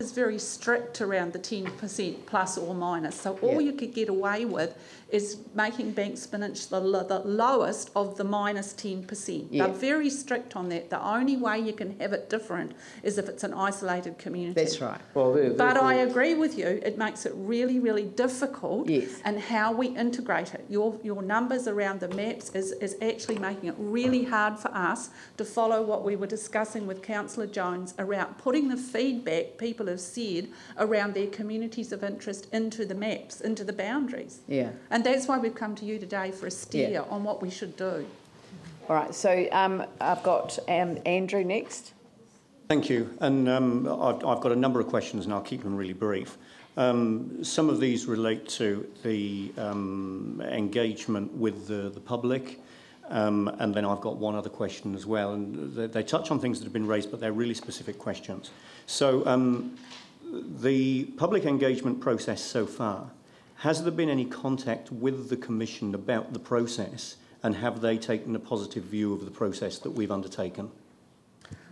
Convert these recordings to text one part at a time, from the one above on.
is very strict around the 10% plus or minus. So all you could get away with is making Banks Spinach the lowest of the minus 10%. They're very strict on that. The only way you can have it different is if it's an isolated community. That's right. Well, but I agree with you. It makes it really, really difficult in how we integrate it. Your numbers around the maps is actually making it really hard for us to follow what we were discussing with Councillor Jones around putting the feedback people have said around their communities of interest into the maps, into the boundaries. Yeah. And that's why we've come to you today for a steer on what we should do. All right, so I've got Andrew next. Thank you. And I've got a number of questions and I'll keep them really brief. Some of these relate to the engagement with the public. And then I've got one other question as well. And they touch on things that have been raised, but they're really specific questions. So the public engagement process so far, has there been any contact with the Commission about the process, and have they taken a positive view of the process that we've undertaken?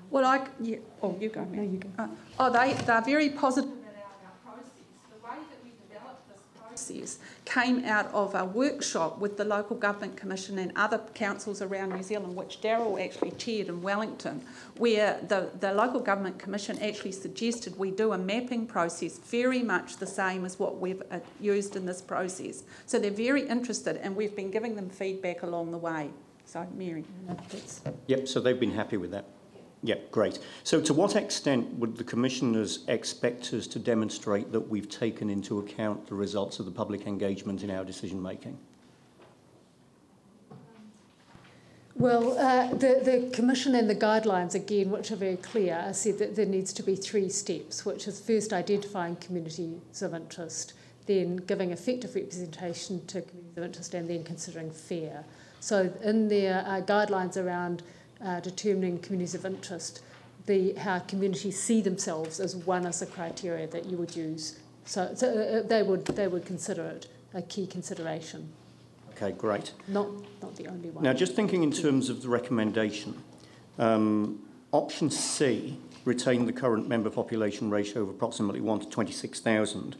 Well, you go. No, you go. They're very positive about our process. The way that we developed this process came out of a workshop with the Local Government Commission and other councils around New Zealand, which Darryl actually chaired in Wellington, where the Local Government Commission actually suggested we do a mapping process very much the same as what we've used in this process. So they're very interested, and we've been giving them feedback along the way. So, Mary. Yep, so they've been happy with that. Yep, great. So to what extent would the Commissioners expect us to demonstrate that we've taken into account the results of the public engagement in our decision making? Well, the Commission and the guidelines, again, which are very clear, said that there needs to be 3 steps, which is first identifying communities of interest, then giving effective representation to communities of interest, and then considering fair. So in their guidelines around determining communities of interest, how communities see themselves as one of the criteria that you would use. So they would consider it a key consideration. Okay, great. Not the only one. Now, just thinking in terms of the recommendation, option C, retain the current member population ratio of approximately 1 to 26,000.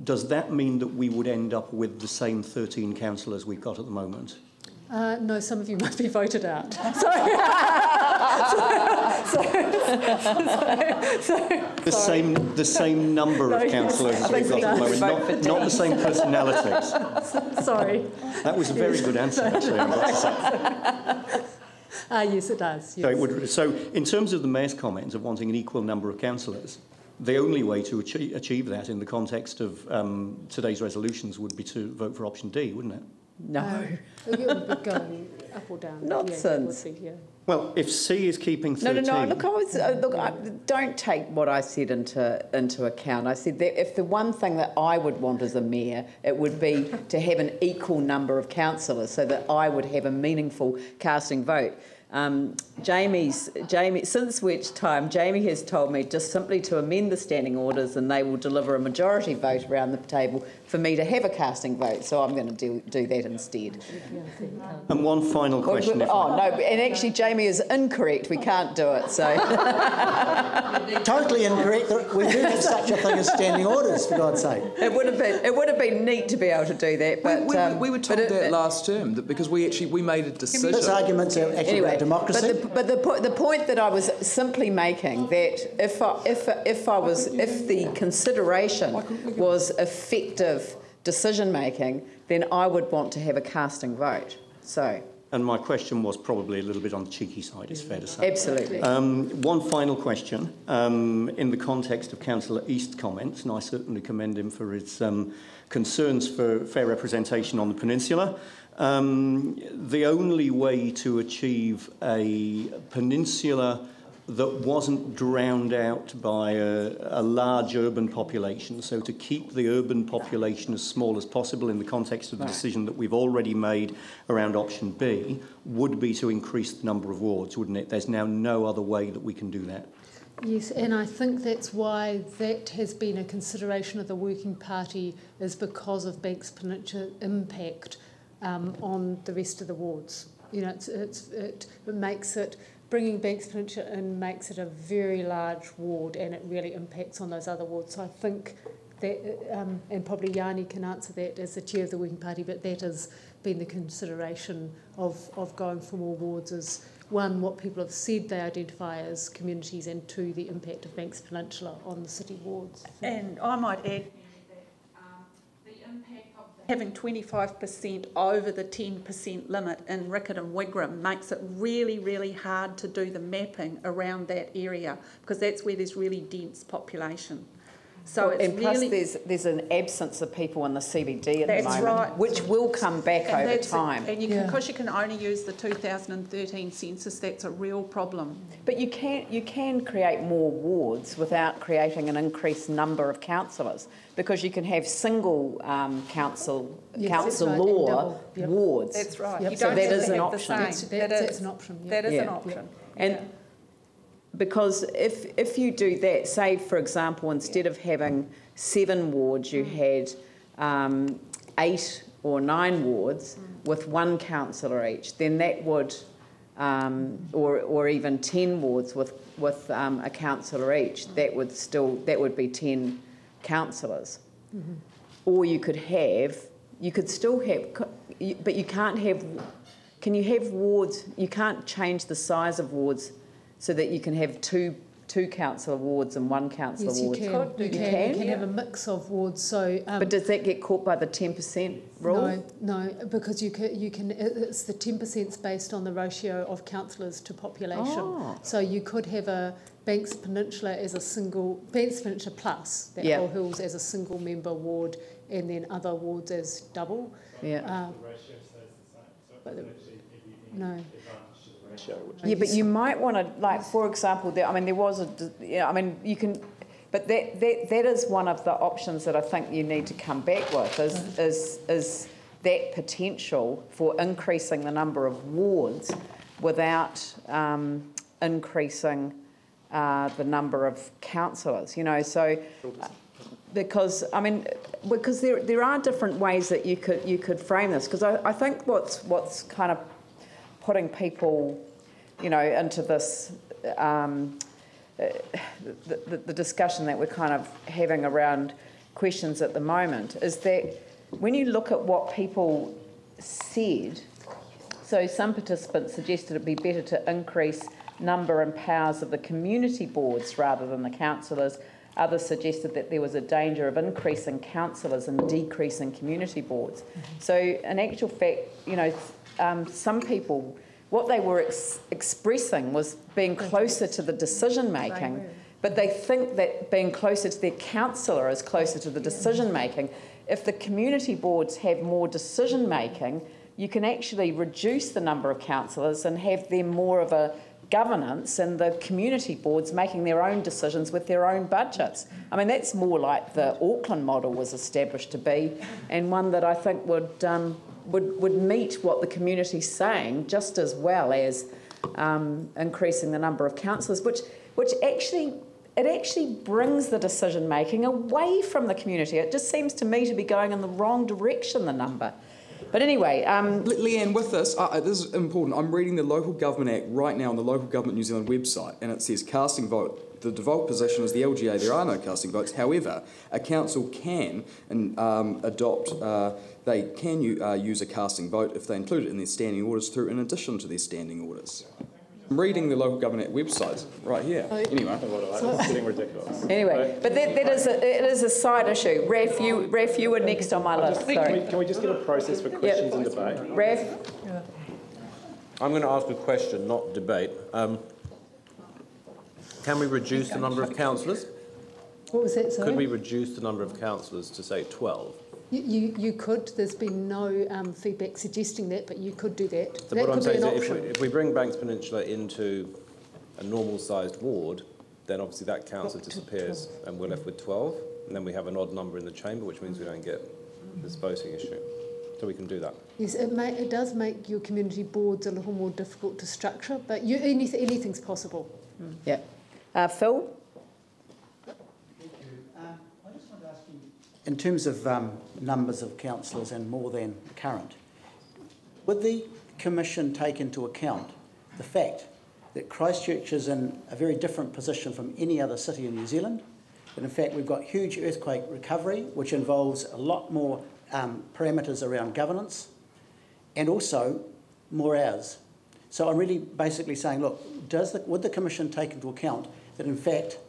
Does that mean that we would end up with the same 13 councillors we've got at the moment? No, some of you might be voted out. The same number of councillors as we've got at the moment, not the same personalities. Sorry. That was a very good answer, actually, I've got to say. Yes, it does. Yes. So in terms of the Mayor's comment of wanting an equal number of councillors, the only way to achieve that in the context of today's resolutions would be to vote for option D, wouldn't it? No. It would be going up or down. Nonsense. Yeah, it would be, yeah. Well, if C is keeping 13... No. Look, don't take what I said into account. I said that if the one thing that I would want as a mayor, it would be to have an equal number of councillors so that I would have a meaningful casting vote. Jamie, since which time, Jamie has told me just simply to amend the standing orders and they will deliver a majority vote around the table for me to have a casting vote. So I'm going to do that instead. And one final question. No, and actually Jamie is incorrect. We can't do it. So totally incorrect. We do have such a thing as standing orders, for God's sake. It would have been neat to be able to do that. But we were told that last term that because we made a decision. This argument's actually about democracy. But the point that I was simply making that if the consideration was effective decision making, then I would want to have a casting vote. So. And my question was probably a little bit on the cheeky side, it's fair to say. Absolutely. One final question, in the context of Councillor East's comments, and I certainly commend him for his concerns for fair representation on the peninsula. The only way to achieve a peninsula that wasn't drowned out by a large urban population, so to keep the urban population as small as possible in the context of the decision that we've already made around option B, would be to increase the number of wards, wouldn't it? There's now no other way that we can do that. Yes, and I think that's why that has been a consideration of the Working Party, is because of Banks Peninsula impact on the rest of the wards. You know, it makes it bringing Banks Peninsula in makes it a very large ward, and it really impacts on those other wards. So I think that, and probably Yanni can answer that as the chair of the working party, but that has been the consideration of going for more wards, is one, what people have said they identify as communities, and two, the impact of Banks Peninsula on the city wards. And I might add that the impact of having 25% over the 10% limit in Rickett and Wigram makes it really, really hard to do the mapping around that area, because that's where there's really dense population. So it's and plus really, there's an absence of people in the CBD at the moment, right, which will come back and over time. And because you can only use the 2013 census, that's a real problem. But you can create more wards without creating an increased number of councillors, because you can have single council law wards. That's right. Yep. You So don't that have is to an have the option. same. That's an option. Yeah. That is an option. And because if you do that, say for example, instead of having 7 wards, you had 8 or 9 wards with 1 councillor each, then that would, or even 10 wards with a councillor each, that would be 10 councillors. Mm-hmm. Or you could still have, but you can't have. Can you have wards? You can't change the size of wards so that you can have two councillor wards and 1 councillor ward. Yes, you can have a mix of wards. So, but does that get caught by the 10% rule? No, because you can. It's the 10% based on the ratio of councillors to population. Oh. So you could have a Banks Peninsula as a single, Banks Peninsula plus that Whole Hills as a single member ward, and then other wards as double. Yeah. The ratio stays the same. So No. Yeah, but you might want to, like, for example, there was you can, but that is one of the options that I think you need to come back with, is that potential for increasing the number of wards without increasing the number of councillors, so because there are different ways that you could frame this, because I think what's kind of putting people, into this, the discussion that we're kind of having around questions at the moment, is that when you look at what people said, so some participants suggested it'd be better to increase number and powers of the community boards rather than the councillors. Others suggested that there was a danger of increasing councillors and decreasing community boards. So in actual fact, some people, what they were expressing was being closer to the decision making, but they think that being closer to their councillor is closer to the decision making. If the community boards have more decision making, you can actually reduce the number of councillors and have them more of a governance, and the community boards making their own decisions with their own budgets. I mean, that's more like the Auckland model was established to be, and one that I think would meet what the community's saying just as well as increasing the number of councillors, which actually brings the decision making away from the community. It just seems to me to be going in the wrong direction, the number. But anyway... Leanne, with this, this is important. I'm reading the Local Government Act right now on the Local Government New Zealand website, and it says casting vote. The default position is the LGA. There are no casting votes. However, a council can they can use a casting vote if they include it in their standing orders in addition to their standing orders. I'm reading the Local Government Act website right here. Anyway. It's getting ridiculous. Anyway, but it is a side issue. Raf, you were next on my list. Sorry. Can we just get a process for questions and debate? Raf? I'm going to ask a question, not debate. Can we reduce the number of councillors? What was that, sorry? Could we reduce the number of councillors to, say, 12? You could. There's been no feedback suggesting that, but you could do that. So what I'm saying is if we bring Banks Peninsula into a normal-sized ward, then obviously that council disappears and we're left with 12, and then we have an odd number in the chamber, which means we don't get this voting issue. So we can do that. Yes, it does make your community boards a little more difficult to structure, but anything's possible. Yeah. Phil? In terms of numbers of councillors and more than current, would the Commission take into account the fact that Christchurch is in a very different position from any other city in New Zealand. That in fact we've got huge earthquake recovery, which involves a lot more parameters around governance, and also more hours. So I'm really basically saying, look, would the Commission take into account that in fact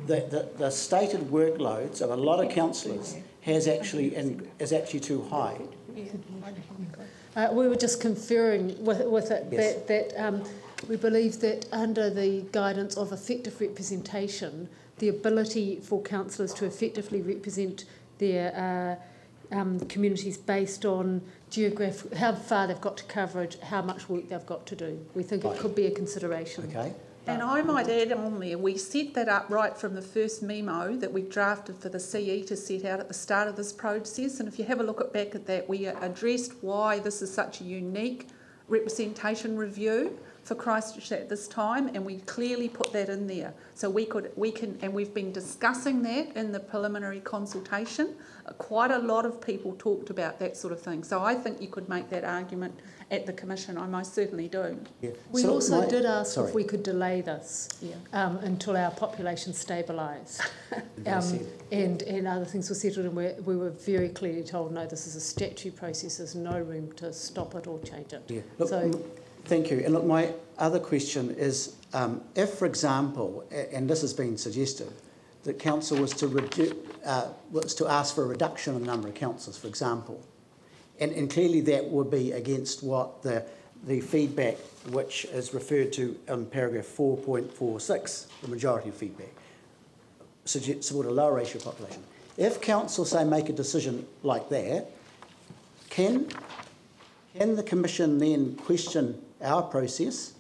the stated workloads of a lot of councillors is actually too high? We were just conferring with it Yes. that we believe that under the guidance of effective representation, the ability for councillors to effectively represent their communities based on how far they've got to coverage, how much work they've got to do. We think it could be a consideration. Okay. And I might add on there, we set that up right from the first memo that we drafted for the CE to set out at the start of this process. And if you have a look back at that, we addressed why this is such a unique representation review for Christchurch at this time, and we clearly put that in there. So we can, and we've been discussing that in the preliminary consultation. Quite a lot of people talked about that sort of thing. So I think you could make that argument at the Commission. I most certainly do. Yeah. We So also did ask sorry. if we could delay this until our population stabilised, and other things were settled, and we were very clearly told, no, this is a statutory process, there's no room to stop it or change it. Yeah. Look, thank you. And look, my other question is, if, for example, and this has been suggested, that council was to ask for a reduction in the number of councillors, for example, and clearly that would be against what the feedback which is referred to in paragraph 4.46, the majority of feedback, support a lower ratio of population. If council, say, make a decision like that, can the Commission then question our process,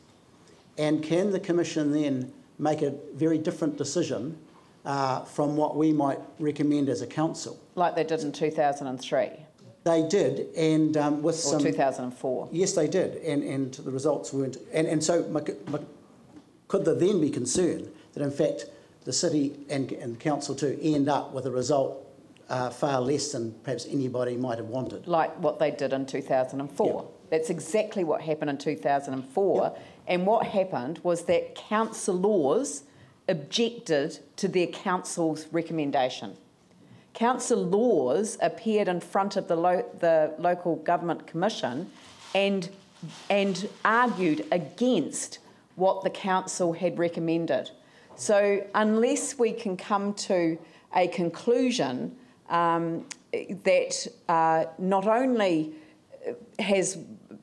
and can the Commission then make a very different decision from what we might recommend as a council? Like they did in 2003? They did, and with some... Or 2004? Yes, they did, and the results weren't... And so could there then be concern that, in fact, the city and the council too end up with a result far less than perhaps anybody might have wanted? Like what they did in 2004. Yep. That's exactly what happened in 2004. Yep. And what happened was that councillors objected to their council's recommendation. Councillors appeared in front of the Local Government Commission and argued against what the council had recommended. So unless we can come to a conclusion that not only has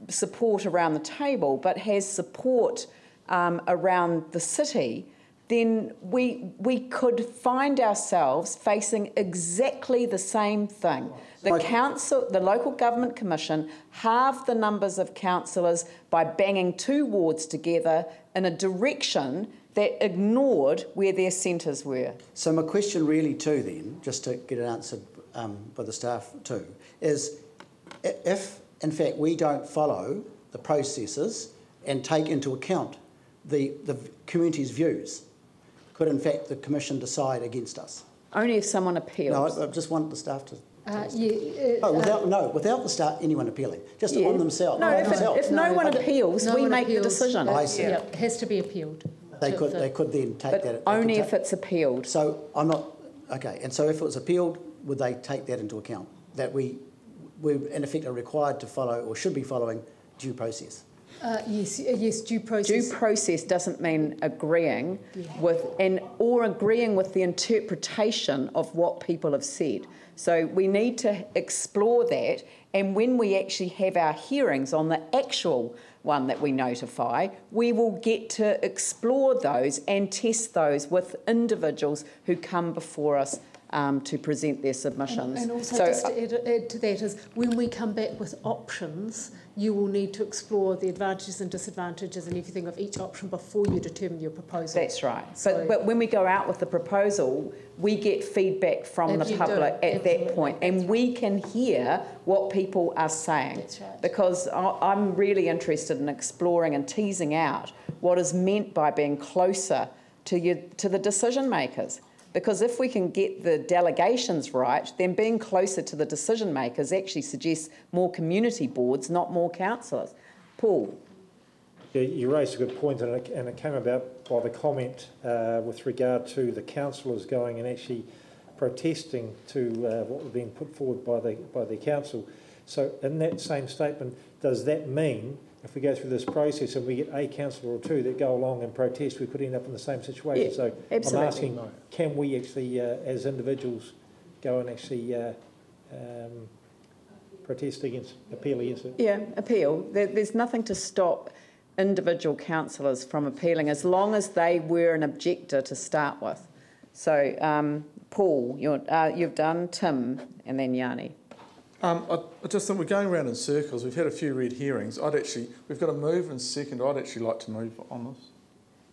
support around the table but has support around the city, then we could find ourselves facing exactly the same thing. The Local Government Commission halved the numbers of councillors by banging two wards together in a direction that ignored where their centres were. So my question really too then, just to get it answered by the staff too, is if in fact we don't follow the processes and take into account the community's views, could in fact the Commission decide against us? Only if someone appeals. No, I just want the staff to... without the staff, anyone appealing, just on themselves. No, if no one appeals, we make the decision. I see. Yeah, it has to be appealed. They could then take but that... only if it's appealed. So I'm not... Okay, and so if it was appealed, would they take that into account? That we in effect are required to follow or should be following due process? Yes, due process. Due process doesn't mean agreeing with or agreeing with the interpretation of what people have said. So we need to explore that, and when we actually have our hearings on the actual one that we notify, we will get to explore those and test those with individuals who come before us to present their submissions. And also, just to add to that is, when we come back with options, you will need to explore the advantages and disadvantages and everything of each option before you determine your proposal. That's right. So, but when we go out with the proposal, we get feedback from the public at that point, and we can hear what people are saying. That's right. Because I'm really interested in exploring and teasing out what is meant by being closer to the decision makers. Because if we can get the delegations right, then being closer to the decision makers actually suggests more community boards, not more councillors. Paul? You raised a good point, and it came about by the comment with regard to the councillors going and actually protesting to what was being put forward by the council. So in that same statement, does that mean if we go through this process and we get a councillor or two that go along and protest, we could end up in the same situation? Yeah, so absolutely. I'm asking, can we actually, as individuals, go and actually protest against, appeal against it? Yeah, appeal. There's nothing to stop individual councillors from appealing as long as they were an objector to start with. So, Paul, you've done, Tim, and then Yanni. I just think we're going around in circles. We've had a few red hearings. We've got a move and second. I'd actually like to move on this.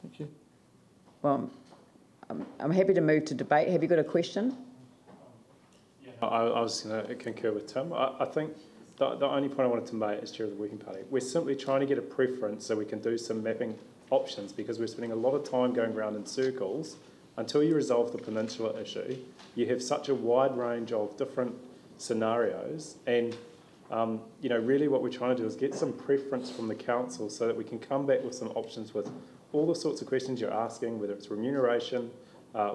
Thank you. Well, I'm happy to move to debate. Have you got a question? I was going to concur with Tim. I think the only point I wanted to make as chair of the Working Party, we're simply trying to get a preference so we can do some mapping options, because we're spending a lot of time going around in circles. Until you resolve the peninsula issue, you have such a wide range of different scenarios, and really what we're trying to do is get some preference from the council so that we can come back with some options with all the sorts of questions you're asking, whether it's remuneration,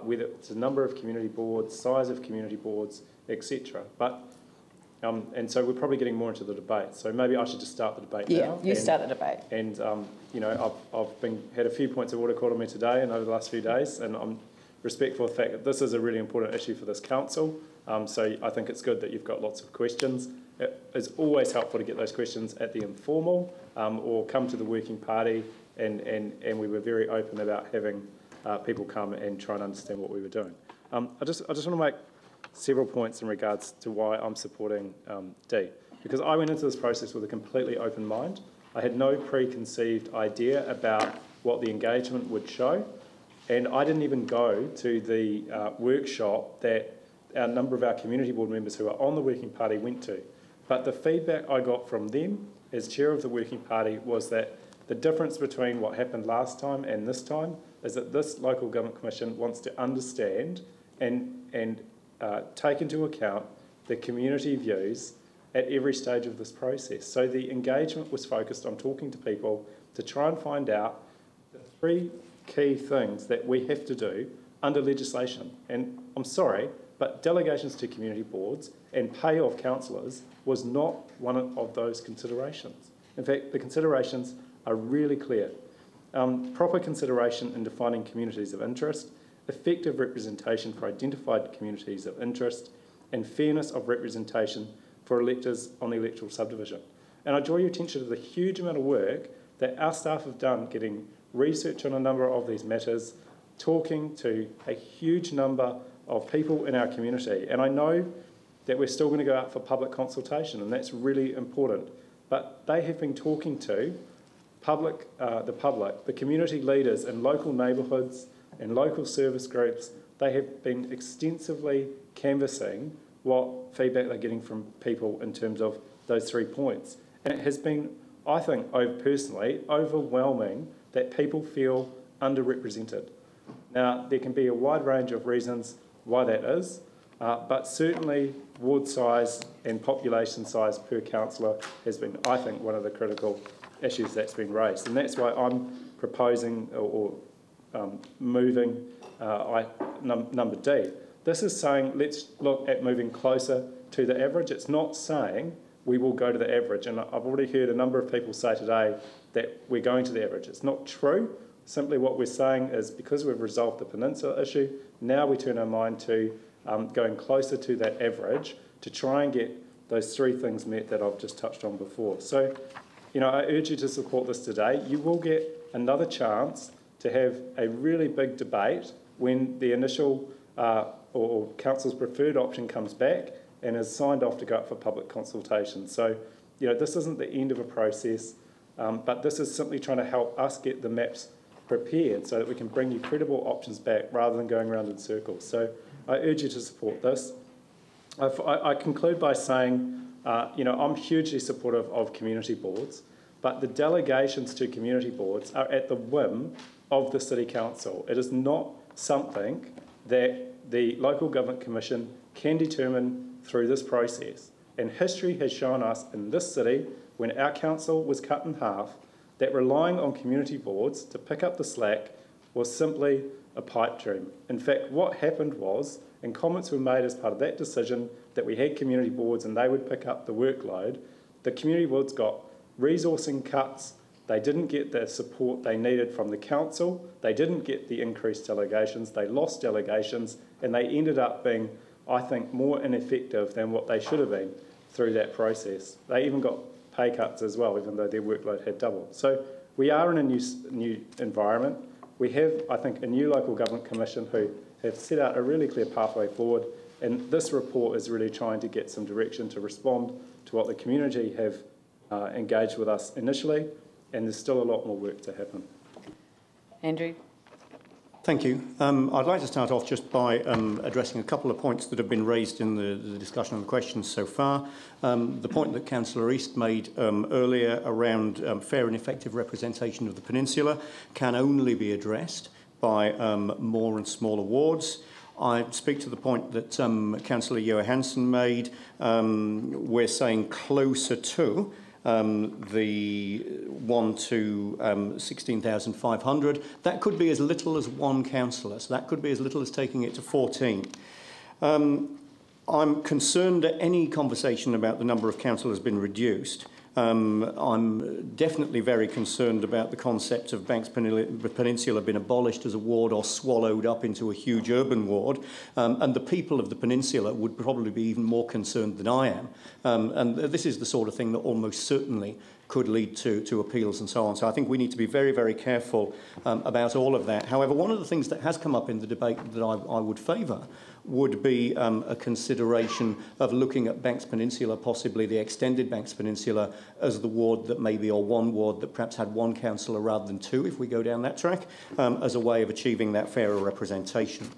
whether it's a number of community boards, size of community boards, etc. But and so we're probably getting more into the debate. So maybe I should just start the debate now. Yeah, you start the debate. And I've had a few points of order called on me today and over the last few days, and I'm respectful of the fact that this is a really important issue for this council. So I think it's good that you've got lots of questions. It is always helpful to get those questions at the informal or come to the Working Party, and we were very open about having people come and try and understand what we were doing. I just want to make several points in regards to why I'm supporting D, because I went into this process with a completely open mind. I had no preconceived idea about what the engagement would show, and I didn't even go to the workshop that a number of our community board members who are on the Working Party went to. But the feedback I got from them as chair of the Working Party was that the difference between what happened last time and this time is that this Local Government Commission wants to understand and take into account the community views at every stage of this process. So the engagement was focused on talking to people to try and find out the three key things that we have to do under legislation. And I'm sorry, but delegations to community boards and pay of councillors was not one of those considerations. In fact, the considerations are really clear. Proper consideration in defining communities of interest, effective representation for identified communities of interest, and fairness of representation for electors on the electoral subdivision. And I draw your attention to the huge amount of work that our staff have done getting research on a number of these matters, talking to a huge number of people in our community. And I know that we're still going to go out for public consultation, and that's really important. But they have been talking to the public, the community leaders in local neighbourhoods and local service groups. They have been extensively canvassing what feedback they're getting from people in terms of those 3 points. And it has been, I think, personally, overwhelming that people feel underrepresented. Now, there can be a wide range of reasons why that is, but certainly ward size and population size per councillor has been, I think, one of the critical issues that's been raised. And that's why I'm proposing or moving number D. This is saying let's look at moving closer to the average. It's not saying we will go to the average. And I've already heard a number of people say today that we're going to the average. It's not true. Simply what we're saying is because we've resolved the peninsula issue, now we turn our mind to going closer to that average to try and get those 3 things met that I've just touched on before. So, I urge you to support this today. You will get another chance to have a really big debate when the initial or council's preferred option comes back and is signed off to go up for public consultation. So, this isn't the end of a process, but this is simply trying to help us get the maps prepared so that we can bring you credible options back rather than going around in circles. So I urge you to support this. I conclude by saying, I'm hugely supportive of community boards, but the delegations to community boards are at the whim of the City Council. It is not something that the Local Government Commission can determine through this process. And history has shown us in this city, when our council was cut in half, that relying on community boards to pick up the slack was simply a pipe dream. In fact, what happened was, and comments were made as part of that decision that we had community boards and they would pick up the workload, the community boards got resourcing cuts, they didn't get the support they needed from the council, they didn't get the increased delegations, they lost delegations, and they ended up being, I think, more ineffective than what they should have been through that process. They even got pay cuts as well, even though their workload had doubled. So we are in a new environment. We have, I think, a new local government commission who have set out a really clear pathway forward, and this report is really trying to get some direction to respond to what the community have engaged with us initially, and there's still a lot more work to happen. Andrew? Thank you. I'd like to start off just by addressing a couple of points that have been raised in the discussion and the questions so far. The point that Councillor East made earlier around fair and effective representation of the peninsula can only be addressed by more and smaller wards. I speak to the point that Councillor Johansson made. We're saying closer to the 1 to 16,500. That could be as little as one councillor, so that could be as little as taking it to 14. I'm concerned that any conversation about the number of councillors has been reduced. I'm definitely very concerned about the concept of Banks Peninsula being abolished as a ward or swallowed up into a huge urban ward, and the people of the peninsula would probably be even more concerned than I am. And this is the sort of thing that almost certainly could lead to appeals and so on. So I think we need to be very, very careful about all of that. However, one of the things that has come up in the debate that I would favour would be a consideration of looking at Banks Peninsula, possibly the extended Banks Peninsula, as the ward that maybe, or one ward that perhaps had one councillor rather than two, if we go down that track, as a way of achieving that fairer representation.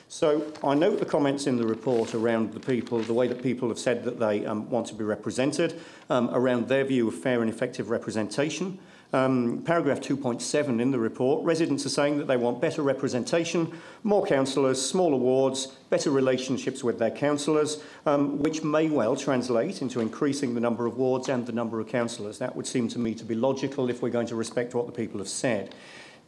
So I note the comments in the report around the people, the way that people have said that they want to be represented, around their view of fair and effective representation. Paragraph 2.7 in the report, residents are saying that they want better representation, more councillors, smaller wards, better relationships with their councillors, which may well translate into increasing the number of wards and the number of councillors. That would seem to me to be logical if we're going to respect what the people have said.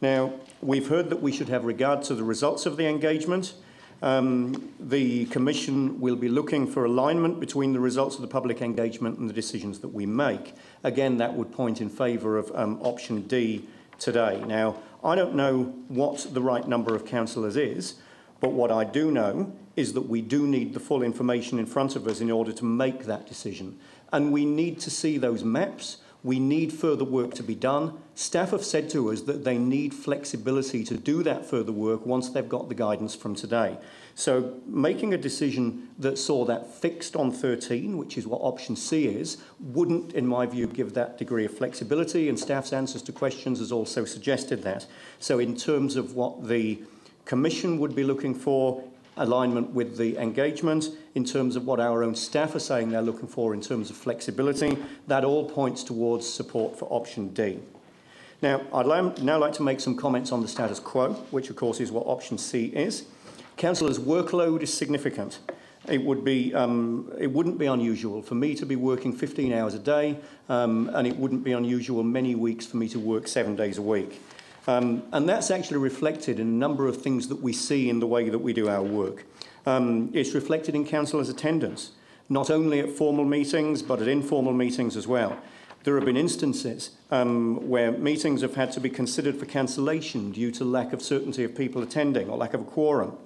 Now, we've heard that we should have regard to the results of the engagement. The Commission will be looking for alignment between the results of the public engagement and the decisions that we make. Again, that would point in favour of option D today. Now, I don't know what the right number of councillors is, but what I do know is that we do need the full information in front of us in order to make that decision. And we need to see those maps. We need further work to be done. Staff have said to us that they need flexibility to do that further work once they've got the guidance from today. So making a decision that saw that fixed on 13, which is what option C is, wouldn't, in my view, give that degree of flexibility, and staff's answers to questions has also suggested that. So in terms of what the Commission would be looking for, alignment with the engagement, in terms of what our own staff are saying they're looking for in terms of flexibility, that all points towards support for option D. Now, I'd now like to make some comments on the status quo, which of course is what option C is. Councillors' workload is significant. It wouldn't be unusual for me to be working 15 hours a day, and it wouldn't be unusual many weeks for me to work 7 days a week. And that's actually reflected in a number of things that we see in the way that we do our work. It's reflected in councillors' attendance, not only at formal meetings, but at informal meetings as well. There have been instances where meetings have had to be considered for cancellation due to lack of certainty of people attending or lack of a quorum,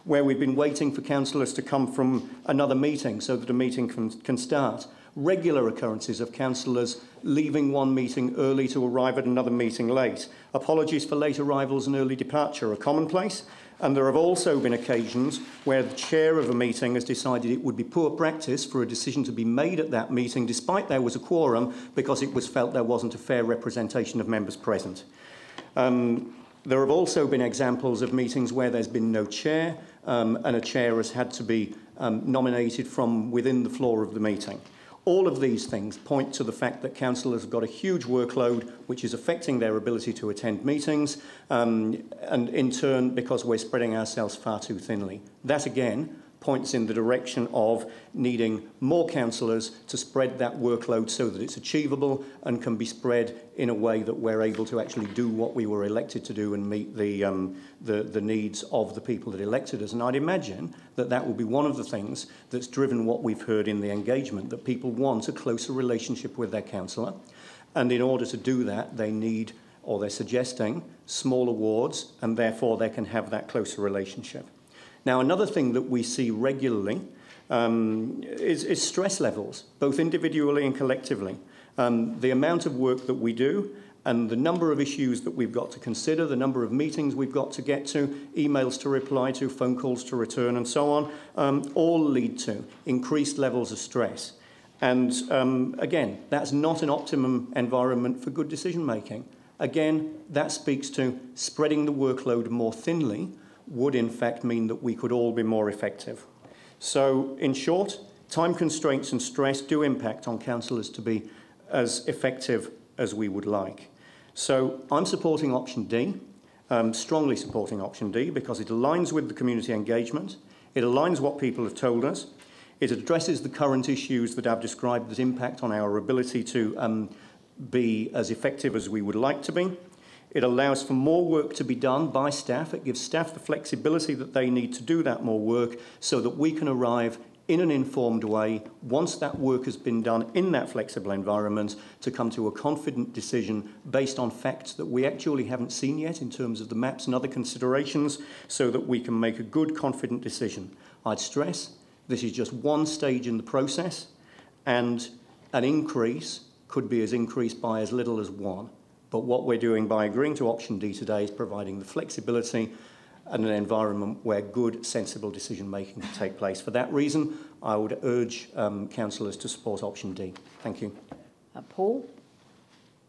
where we've been waiting for councillors to come from another meeting so that a meeting can start. Regular occurrences of councillors leaving one meeting early to arrive at another meeting late. Apologies for late arrivals and early departure are commonplace, and there have also been occasions where the chair of a meeting has decided it would be poor practice for a decision to be made at that meeting despite there was a quorum because it was felt there wasn't a fair representation of members present. There have also been examples of meetings where there's been no chair and a chair has had to be nominated from within the floor of the meeting. All of these things point to the fact that councillors have got a huge workload which is affecting their ability to attend meetings and in turn because we're spreading ourselves far too thinly. That again points in the direction of needing more councillors to spread that workload so that it's achievable and can be spread in a way that we're able to actually do what we were elected to do and meet the needs of the people that elected us. And I'd imagine that that will be one of the things that's driven what we've heard in the engagement, that people want a closer relationship with their councillor. And in order to do that, they need, or they're suggesting, smaller wards, and therefore they can have that closer relationship. Now, another thing that we see regularly is stress levels, both individually and collectively. The amount of work that we do and the number of issues that we've got to consider, the number of meetings we've got to get to, emails to reply to, phone calls to return and so on, all lead to increased levels of stress. And again, that's not an optimum environment for good decision making. Again, that speaks to spreading the workload more thinly would in fact mean that we could all be more effective. So in short, time constraints and stress do impact on councillors to be as effective as we would like. So I'm supporting option D, strongly supporting option D, because it aligns with the community engagement, it aligns what people have told us, it addresses the current issues that I've described that impact on our ability to be as effective as we would like to be. It allows for more work to be done by staff. It gives staff the flexibility that they need to do that more work so that we can arrive in an informed way, once that work has been done in that flexible environment, to come to a confident decision based on facts that we actually haven't seen yet in terms of the maps and other considerations, so that we can make a good, confident decision. I'd stress this is just one stage in the process, and an increase could be increased by as little as 1. But what we're doing by agreeing to option D today is providing the flexibility and an environment where good, sensible decision-making can take place. For that reason, I would urge councillors to support option D. Thank you. Paul?